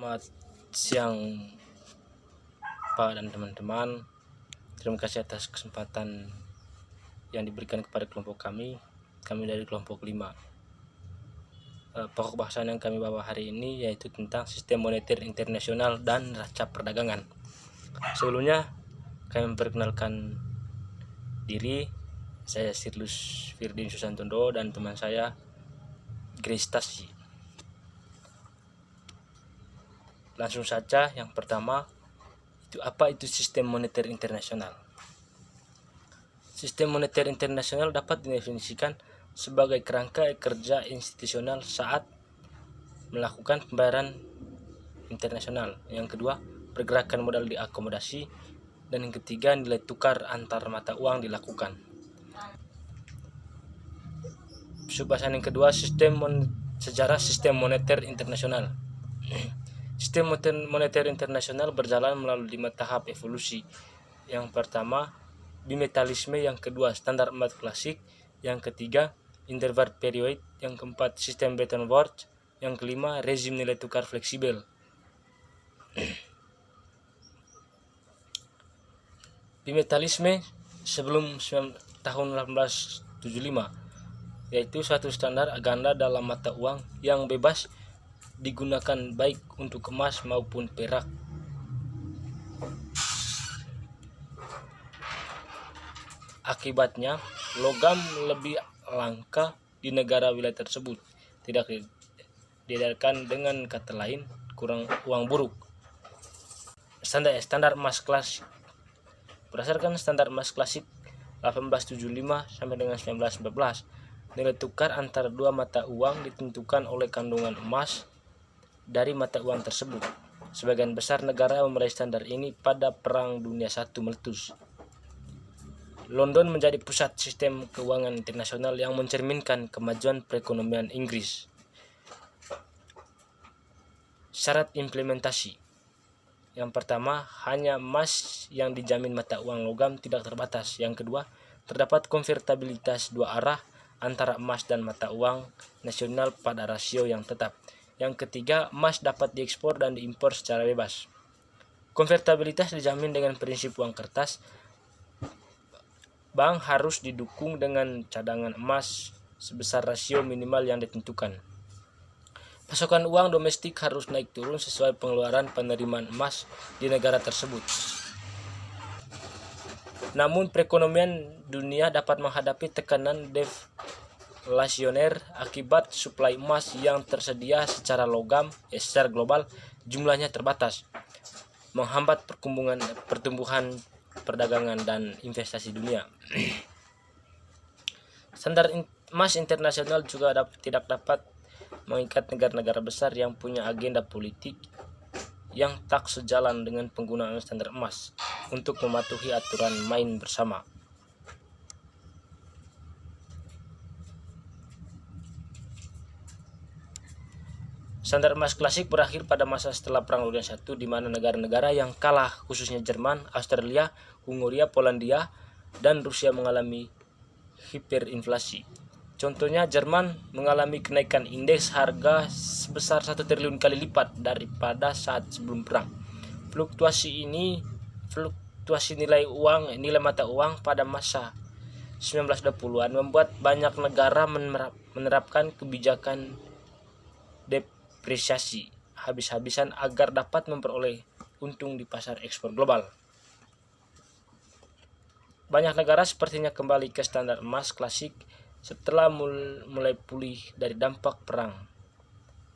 Selamat siang Pak dan teman-teman. Terima kasih atas kesempatan yang diberikan kepada kelompok kami dari kelompok 5. Pokok bahasan yang kami bawa hari ini yaitu tentang sistem moneter internasional dan neraca perdagangan. Sebelumnya kami memperkenalkan diri. Saya Sirlus Firdin Susantondo dan teman saya Grace Tassi. Langsung saja, yang pertama, apa itu sistem moneter internasional? Sistem moneter internasional dapat didefinisikan sebagai kerangka kerja institusional saat melakukan pembayaran internasional. Yang kedua, pergerakan modal diakomodasi. Dan yang ketiga, nilai tukar antar mata uang dilakukan. Subbahasan yang kedua, sejarah sistem moneter internasional. Sistem moneter internasional berjalan melalui 5 tahap evolusi. Yang pertama, bimetalisme. Yang kedua, standar emas klasik. Yang ketiga, interval period. Yang keempat, sistem Bretton Woods. Yang kelima, rezim nilai tukar fleksibel. Bimetalisme sebelum tahun 1875, yaitu suatu standar ganda dalam mata uang yang bebas digunakan baik untuk emas maupun perak. Akibatnya, logam lebih langka di negara wilayah tersebut. Tidak diedarkan, dengan kata lain, kurang uang buruk. Standar emas klasik. Berdasarkan standar emas klasik 1875 sampai dengan 1914, nilai tukar antara dua mata uang ditentukan oleh kandungan emas dari mata uang tersebut. Sebagian besar negara memulai standar ini pada Perang Dunia I meletus. London menjadi pusat sistem keuangan internasional yang mencerminkan kemajuan perekonomian Inggris. Syarat implementasi. Yang pertama, hanya emas yang dijamin mata uang logam tidak terbatas. Yang kedua, terdapat konvertibilitas dua arah antara emas dan mata uang nasional pada rasio yang tetap. Yang ketiga, emas dapat diekspor dan diimpor secara bebas. Konvertibilitas dijamin dengan prinsip uang kertas. Bank harus didukung dengan cadangan emas sebesar rasio minimal yang ditentukan. Pasokan uang domestik harus naik turun sesuai pengeluaran penerimaan emas di negara tersebut. Namun perekonomian dunia dapat menghadapi tekanan deflasioner akibat suplai emas yang tersedia secara global jumlahnya terbatas, menghambat pertumbuhan perdagangan dan investasi dunia. Standar emas internasional juga tidak dapat mengikat negara-negara besar yang punya agenda politik yang tak sejalan dengan penggunaan standar emas untuk mematuhi aturan main bersama. Standar emas klasik berakhir pada masa setelah Perang Dunia I, di mana negara-negara yang kalah, khususnya Jerman, Australia, Hungaria, Polandia, dan Rusia mengalami hiperinflasi. Contohnya, Jerman mengalami kenaikan indeks harga sebesar 1 triliun kali lipat daripada saat sebelum perang. Fluktuasi nilai mata uang pada masa 1920-an membuat banyak negara menerapkan kebijakan depresiasi habis-habisan agar dapat memperoleh untung di pasar ekspor global. Banyak negara sepertinya kembali ke standar emas klasik setelah mulai pulih dari dampak perang.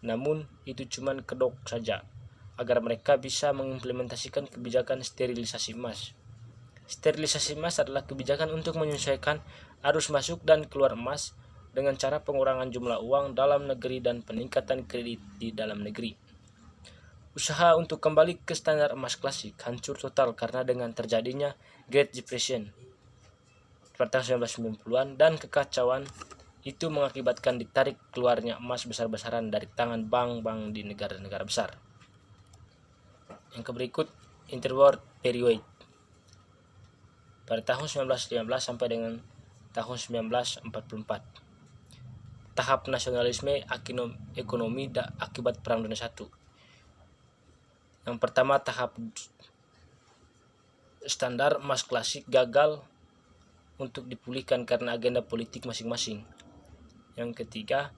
Namun itu cuma kedok saja agar mereka bisa mengimplementasikan kebijakan sterilisasi emas. Sterilisasi emas adalah kebijakan untuk menyesuaikan arus masuk dan keluar emas dengan cara pengurangan jumlah uang dalam negeri dan peningkatan kredit di dalam negeri. Usaha untuk kembali ke standar emas klasik hancur total karena dengan terjadinya Great Depression pada tahun 1990-an, dan kekacauan itu mengakibatkan ditarik keluarnya emas besar-besaran dari tangan bank-bank di negara-negara besar. Yang berikut, interwar period pada tahun 1915 sampai dengan tahun 1944. Tahap nasionalisme ekonomi akibat Perang Dunia I. Yang pertama, tahap standar emas klasik gagal untuk dipulihkan karena agenda politik masing-masing. Yang ketiga,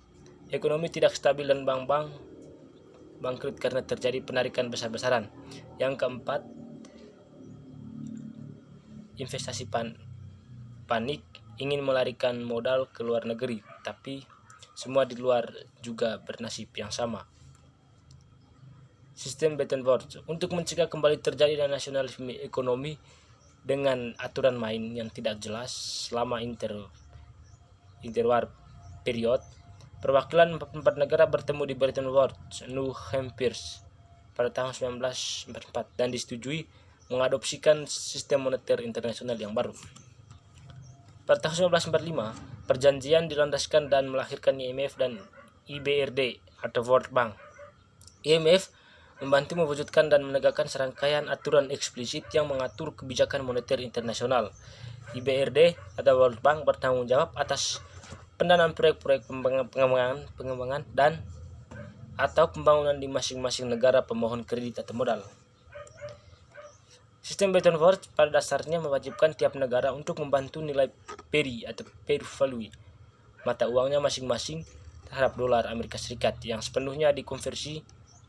ekonomi tidak stabil dan bank-bank bangkrut karena terjadi penarikan besar-besaran. Yang keempat, investasi panik ingin melarikan modal ke luar negeri, tapi semua di luar juga bernasib yang sama. Sistem Bretton Woods untuk mencegah kembali terjadi nasionalisme ekonomi dengan aturan main yang tidak jelas selama interwar period. Perwakilan 4 negara bertemu di Bretton Woods, New Hampshire pada tahun 1944 dan disetujui mengadopsikan sistem moneter internasional yang baru. Pada tahun 1945, perjanjian dilandaskan dan melahirkan IMF dan IBRD atau World Bank. IMF membantu mewujudkan dan menegakkan serangkaian aturan eksplisit yang mengatur kebijakan moneter internasional. IBRD atau World Bank bertanggung jawab atas pendanaan proyek-proyek pengembangan dan atau pembangunan di masing-masing negara pemohon kredit atau modal. Sistem Bretton Woods pada dasarnya mewajibkan tiap negara untuk membantu nilai peri atau pair value mata uangnya masing-masing terhadap dolar Amerika Serikat yang sepenuhnya dikonversi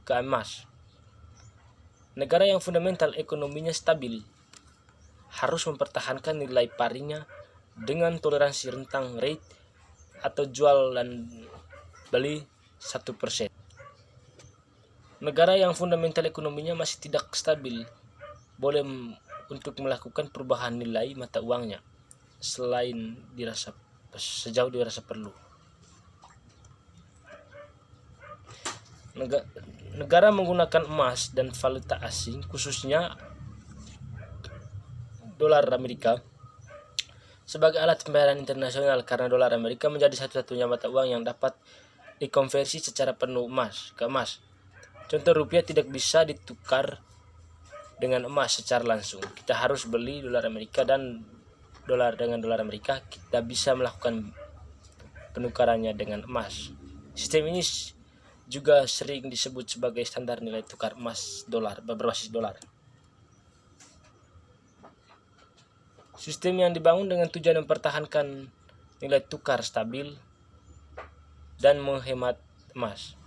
ke emas. Negara yang fundamental ekonominya stabil harus mempertahankan nilai parinya dengan toleransi rentang rate atau jual dan beli 1%. Negara yang fundamental ekonominya masih tidak stabil boleh untuk melakukan perubahan nilai mata uangnya sejauh dirasa perlu. Negara menggunakan emas dan valuta asing, khususnya dolar Amerika, sebagai alat pembayaran internasional karena dolar Amerika menjadi satu-satunya mata uang yang dapat dikonversi secara penuh ke emas. Contoh, rupiah tidak bisa ditukar dengan emas secara langsung. Kita harus beli dolar Amerika dan dengan dolar Amerika kita bisa melakukan penukarannya dengan emas. Sistem ini juga sering disebut sebagai standar nilai tukar emas dolar berbasis dolar. Sistem yang dibangun dengan tujuan mempertahankan nilai tukar stabil dan menghemat emas.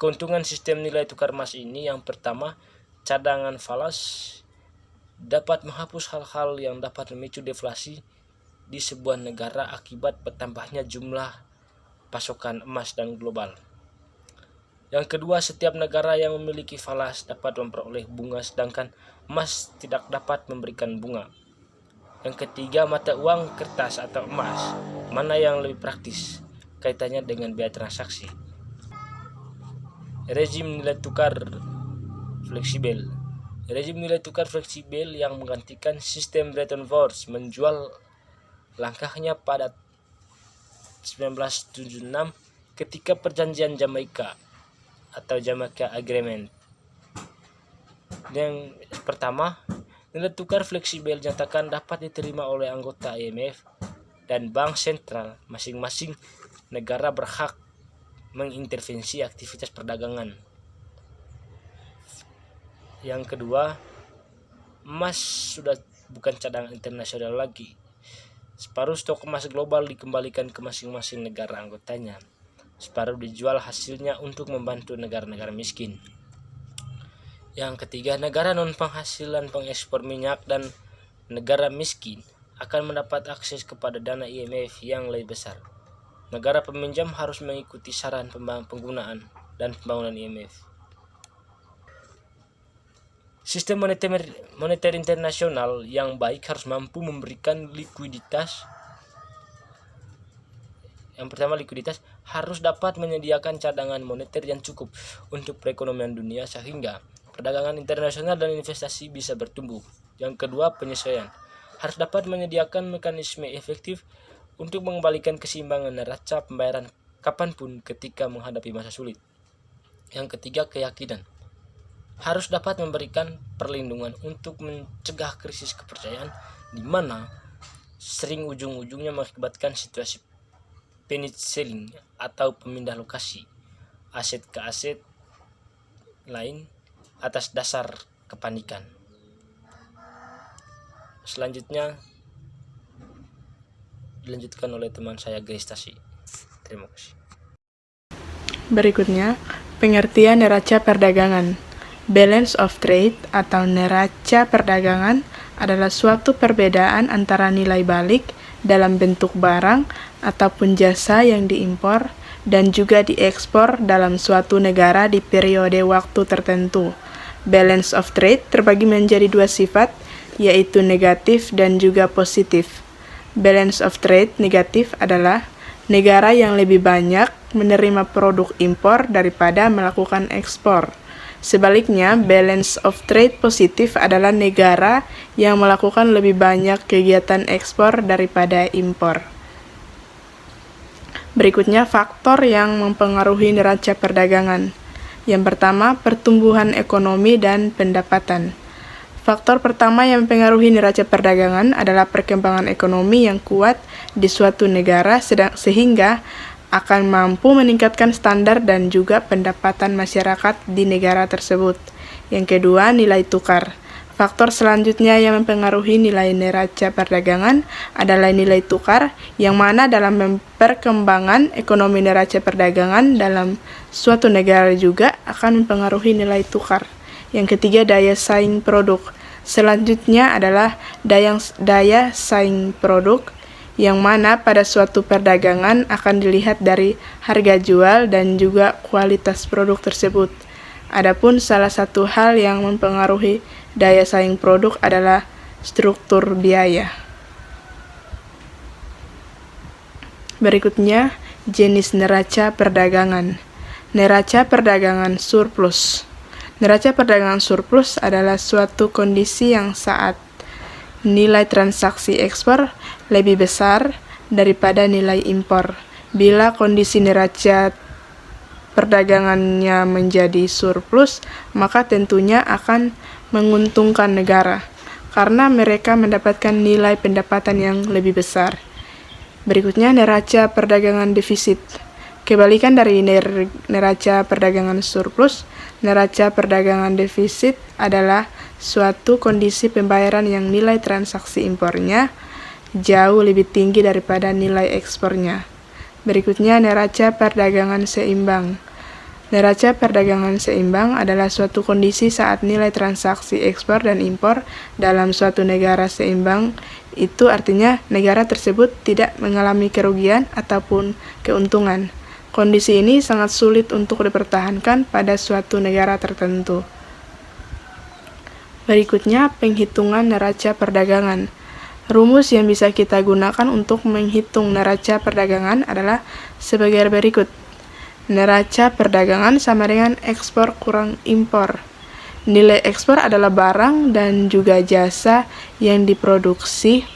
Keuntungan sistem nilai tukar emas ini yang pertama, cadangan falas dapat menghapus hal-hal yang dapat memicu deflasi di sebuah negara akibat bertambahnya jumlah pasokan emas dan global. Yang kedua, setiap negara yang memiliki falas dapat memperoleh bunga sedangkan emas tidak dapat memberikan bunga. Yang ketiga, mata uang kertas atau emas, mana yang lebih praktis kaitannya dengan biaya transaksi. Rezim nilai tukar fleksibel. Rezim nilai tukar fleksibel yang menggantikan sistem Bretton Woods menjual langkahnya pada 1976 ketika perjanjian Jamaika atau Jamaica Agreement. Yang pertama, nilai tukar fleksibel dinyatakan dapat diterima oleh anggota IMF dan bank sentral. Masing-masing negara berhak mengintervensi aktivitas perdagangan. Yang kedua, emas sudah bukan cadangan internasional lagi. Separuh stok emas global dikembalikan ke masing-masing negara anggotanya. Separuh dijual hasilnya untuk membantu negara-negara miskin. Yang ketiga, negara non-penghasilan pengekspor minyak dan negara miskin akan mendapat akses kepada dana IMF yang lebih besar. Negara peminjam harus mengikuti saran penggunaan dan pembangunan IMF. Sistem moneter internasional yang baik harus mampu memberikan likuiditas. Yang pertama, likuiditas harus dapat menyediakan cadangan moneter yang cukup untuk perekonomian dunia sehingga perdagangan internasional dan investasi bisa bertumbuh. Yang kedua, penyesuaian harus dapat menyediakan mekanisme efektif untuk mengembalikan keseimbangan neraca pembayaran kapanpun ketika menghadapi masa sulit. Yang ketiga, keyakinan harus dapat memberikan perlindungan untuk mencegah krisis kepercayaan di mana sering ujung-ujungnya mengakibatkan situasi panic selling atau pemindah lokasi aset ke aset lain atas dasar kepanikan. Selanjutnya dilanjutkan oleh teman saya Grace Tasi. Terima kasih. Berikutnya, pengertian neraca perdagangan. Balance of trade atau neraca perdagangan adalah suatu perbedaan antara nilai balik dalam bentuk barang ataupun jasa yang diimpor dan juga diekspor dalam suatu negara di periode waktu tertentu. Balance of trade terbagi menjadi dua sifat, yaitu negatif dan juga positif. Balance of trade negatif adalah negara yang lebih banyak menerima produk impor daripada melakukan ekspor. Sebaliknya, balance of trade positif adalah negara yang melakukan lebih banyak kegiatan ekspor daripada impor. Berikutnya, faktor yang mempengaruhi neraca perdagangan. Yang pertama, pertumbuhan ekonomi dan pendapatan. Faktor pertama yang mempengaruhi neraca perdagangan adalah perkembangan ekonomi yang kuat di suatu negara sehingga akan mampu meningkatkan standar dan juga pendapatan masyarakat di negara tersebut. Yang kedua, nilai tukar. Faktor selanjutnya yang mempengaruhi nilai neraca perdagangan adalah nilai tukar, yang mana dalam perkembangan ekonomi neraca perdagangan dalam suatu negara juga akan mempengaruhi nilai tukar. Yang ketiga, daya saing produk. Selanjutnya adalah daya saing produk, yang mana pada suatu perdagangan akan dilihat dari harga jual dan juga kualitas produk tersebut. Adapun salah satu hal yang mempengaruhi daya saing produk adalah struktur biaya. Berikutnya, jenis neraca perdagangan. Neraca perdagangan surplus. Neraca perdagangan surplus adalah suatu kondisi yang saat nilai transaksi ekspor lebih besar daripada nilai impor. Bila kondisi neraca perdagangannya menjadi surplus, maka tentunya akan menguntungkan negara, karena mereka mendapatkan nilai pendapatan yang lebih besar. Berikutnya, neraca perdagangan defisit. Kebalikan dari neraca perdagangan surplus, neraca perdagangan defisit adalah suatu kondisi pembayaran yang nilai transaksi impornya jauh lebih tinggi daripada nilai ekspornya. Berikutnya, neraca perdagangan seimbang. Neraca perdagangan seimbang adalah suatu kondisi saat nilai transaksi ekspor dan impor dalam suatu negara seimbang. Itu artinya negara tersebut tidak mengalami kerugian ataupun keuntungan. Kondisi ini sangat sulit untuk dipertahankan pada suatu negara tertentu. Berikutnya, penghitungan neraca perdagangan. Rumus yang bisa kita gunakan untuk menghitung neraca perdagangan adalah sebagai berikut. Neraca perdagangan sama dengan ekspor kurang impor. Nilai ekspor adalah barang dan juga jasa yang diproduksi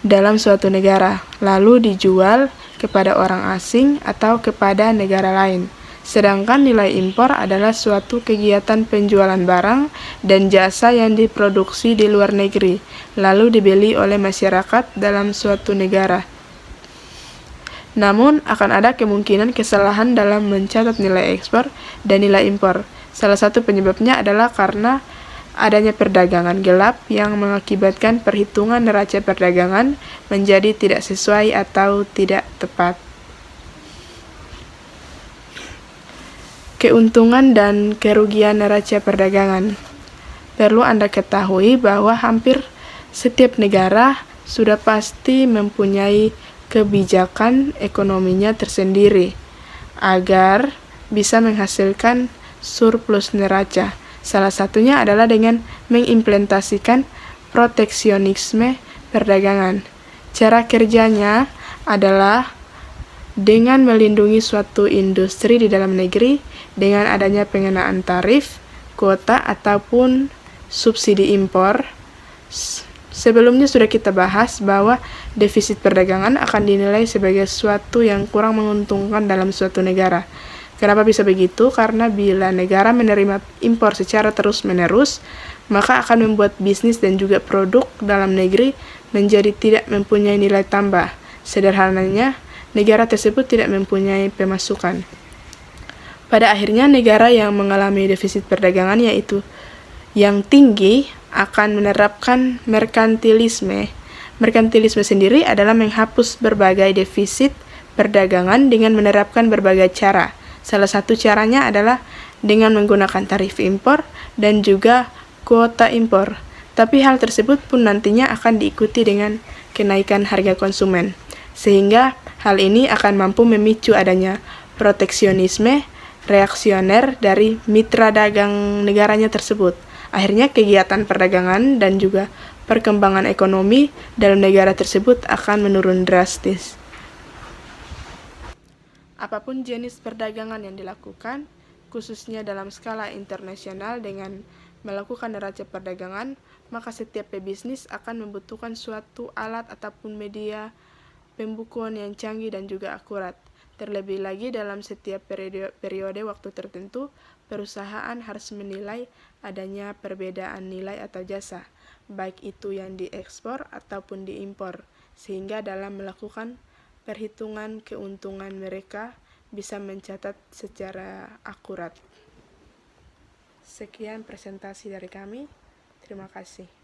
dalam suatu negara, lalu dijual kepada orang asing atau kepada negara lain. Sedangkan nilai impor adalah suatu kegiatan penjualan barang dan jasa yang diproduksi di luar negeri, lalu dibeli oleh masyarakat dalam suatu negara. Namun, akan ada kemungkinan kesalahan dalam mencatat nilai ekspor dan nilai impor. Salah satu penyebabnya adalah karena adanya perdagangan gelap yang mengakibatkan perhitungan neraca perdagangan menjadi tidak sesuai atau tidak tepat. Keuntungan dan kerugian neraca perdagangan. Perlu Anda ketahui bahwa hampir setiap negara sudah pasti mempunyai kebijakan ekonominya tersendiri agar bisa menghasilkan surplus neraca. Salah satunya adalah dengan mengimplementasikan proteksionisme perdagangan. Cara kerjanya adalah dengan melindungi suatu industri di dalam negeri dengan adanya pengenaan tarif, kuota, ataupun subsidi impor. Sebelumnya sudah kita bahas bahwa defisit perdagangan akan dinilai sebagai suatu yang kurang menguntungkan dalam suatu negara. Kenapa bisa begitu? Karena bila negara menerima impor secara terus-menerus, maka akan membuat bisnis dan juga produk dalam negeri menjadi tidak mempunyai nilai tambah. Sederhananya, negara tersebut tidak mempunyai pemasukan. Pada akhirnya negara yang mengalami defisit perdagangan yaitu yang tinggi akan menerapkan merkantilisme. Merkantilisme sendiri adalah menghapus berbagai defisit perdagangan dengan menerapkan berbagai cara. Salah satu caranya adalah dengan menggunakan tarif impor dan juga kuota impor. Tapi hal tersebut pun nantinya akan diikuti dengan kenaikan harga konsumen. Sehingga hal ini akan mampu memicu adanya proteksionisme reaksioner dari mitra dagang negaranya tersebut. Akhirnya kegiatan perdagangan dan juga perkembangan ekonomi dalam negara tersebut akan menurun drastis. Apapun jenis perdagangan yang dilakukan, khususnya dalam skala internasional dengan melakukan neraca perdagangan, maka setiap pebisnis akan membutuhkan suatu alat ataupun media pembukuan yang canggih dan juga akurat. Terlebih lagi dalam setiap periode waktu tertentu, perusahaan harus menilai adanya perbedaan nilai atau jasa, baik itu yang diekspor ataupun diimpor, sehingga dalam melakukan perhitungan keuntungan mereka bisa mencatat secara akurat. Sekian presentasi dari kami. Terima kasih.